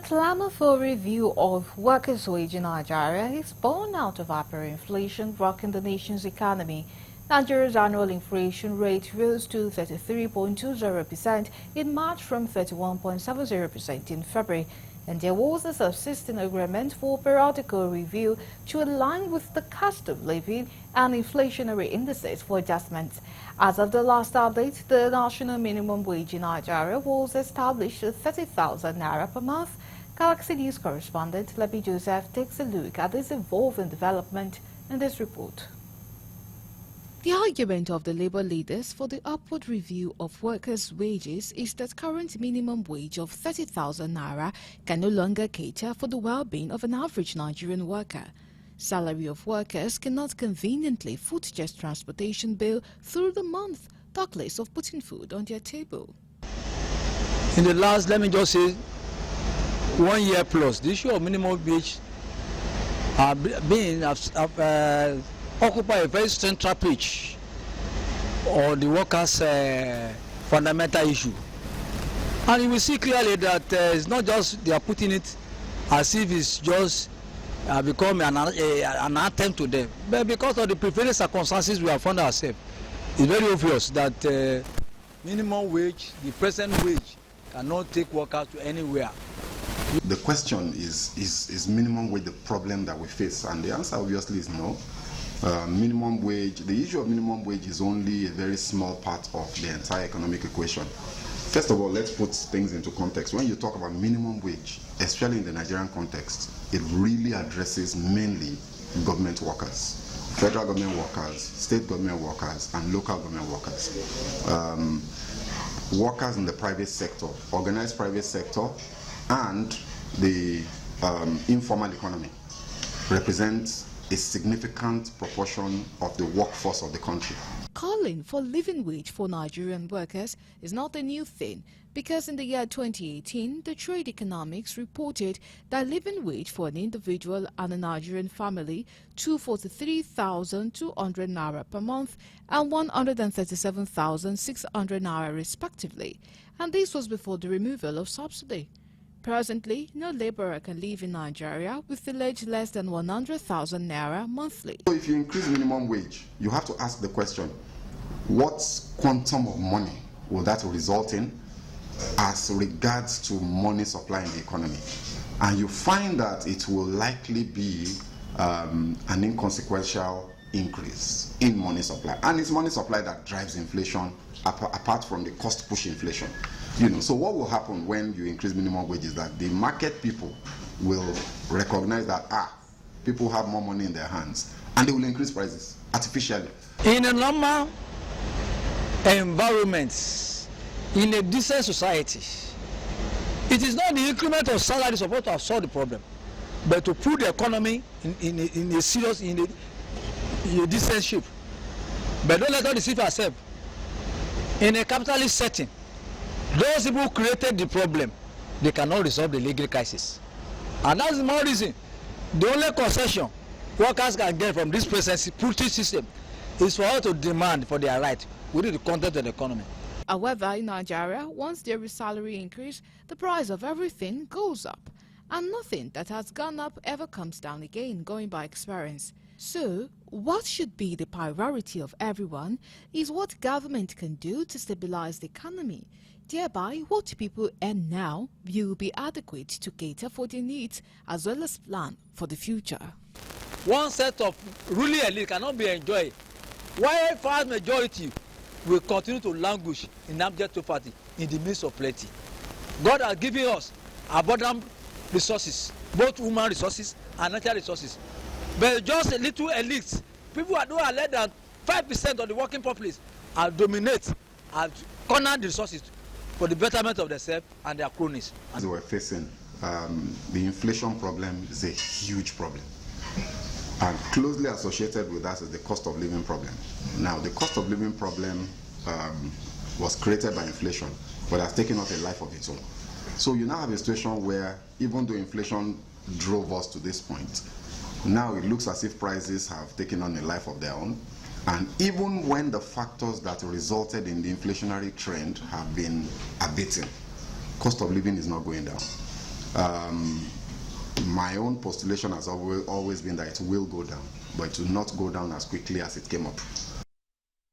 clamor for review of workers' wage in Nigeria is born out of hyperinflation rocking the nation's economy. Nigeria's annual inflation rate rose to 33.20% in March from 31.70% in February, and there was a subsisting agreement for periodical review to align with the cost of living and inflationary indices for adjustments. As of the last update, the national minimum wage in Nigeria was established at 30,000 naira per month. Galaxy News correspondent Lebi Joseph takes a look at this evolving development in this report. The argument of the labor leaders for the upward review of workers' wages is that current minimum wage of 30,000 naira can no longer cater for the well-being of an average Nigerian worker. Salary of workers cannot conveniently foot just transportation bill through the month, talk less of putting food on their table. In the last, let me just say, 1 year plus, the issue of minimum wage occupy a very central pitch on the workers' fundamental issue. And you will see clearly that it's not just they are putting it as if it's just become an attempt to them. But because of the prevailing circumstances we have found ourselves, it's very obvious that minimum wage, the present wage, cannot take workers to anywhere. The question is minimum wage the problem that we face? And the answer obviously is no. Minimum wage, the issue of minimum wage is only a very small part of the entire economic equation. First of all, let's put things into context. When you talk about minimum wage, especially in the Nigerian context, it really addresses mainly government workers, federal government workers, state government workers, and local government workers. Workers in the private sector, organized private sector, and the informal economy represent a significant proportion of the workforce of the country. Calling for living wage for Nigerian workers is not a new thing, because in the year 2018, the Trade Economics reported that living wage for an individual and a Nigerian family to 43,200 naira per month and 137,600 naira respectively, and this was before the removal of subsidy. Presently, no laborer can live in Nigeria with alleged less than 100,000 naira monthly. So if you increase minimum wage, you have to ask the question, what quantum of money will that result in as regards to money supply in the economy? And you find that it will likely be an inconsequential increase in money supply. And it's money supply that drives inflation apart from the cost push inflation. So what will happen when you increase minimum wage is that the market people will recognize that people have more money in their hands, and they will increase prices artificially. In a normal environment, in a decent society, it is not the increment of salary supposed to have solved the problem, but to put the economy in a serious, in a decent shape. But don't let us deceive ourselves. In a capitalist setting, those people who created the problem, they cannot resolve the legal crisis. And that's the more reason. The only concession workers can get from this present putting system is for us to demand for their right within the context of the economy. However, in Nigeria, once there is salary increase, the price of everything goes up. And nothing that has gone up ever comes down again, going by experience. So, what should be the priority of everyone is what government can do to stabilize the economy. Thereby, what people earn now will be adequate to cater for their needs as well as plan for the future. One set of ruling elite cannot be enjoyed, while vast majority will continue to languish in abject poverty in the midst of plenty. God has given us abundant resources, both human resources and natural resources. But just a little elite, people who are less than 5% of the working populace, are dominate and corner the resources for the betterment of themselves and their cronies. As we're facing, the inflation problem is a huge problem. And closely associated with that is the cost of living problem. Now, the cost of living problem was created by inflation, but has taken up a life of its own. So you now have a situation where, even though inflation drove us to this point, now it looks as if prices have taken on a life of their own. And even when the factors that resulted in the inflationary trend have been abating, cost of living is not going down. My own postulation has always been that it will go down, but it will not go down as quickly as it came up.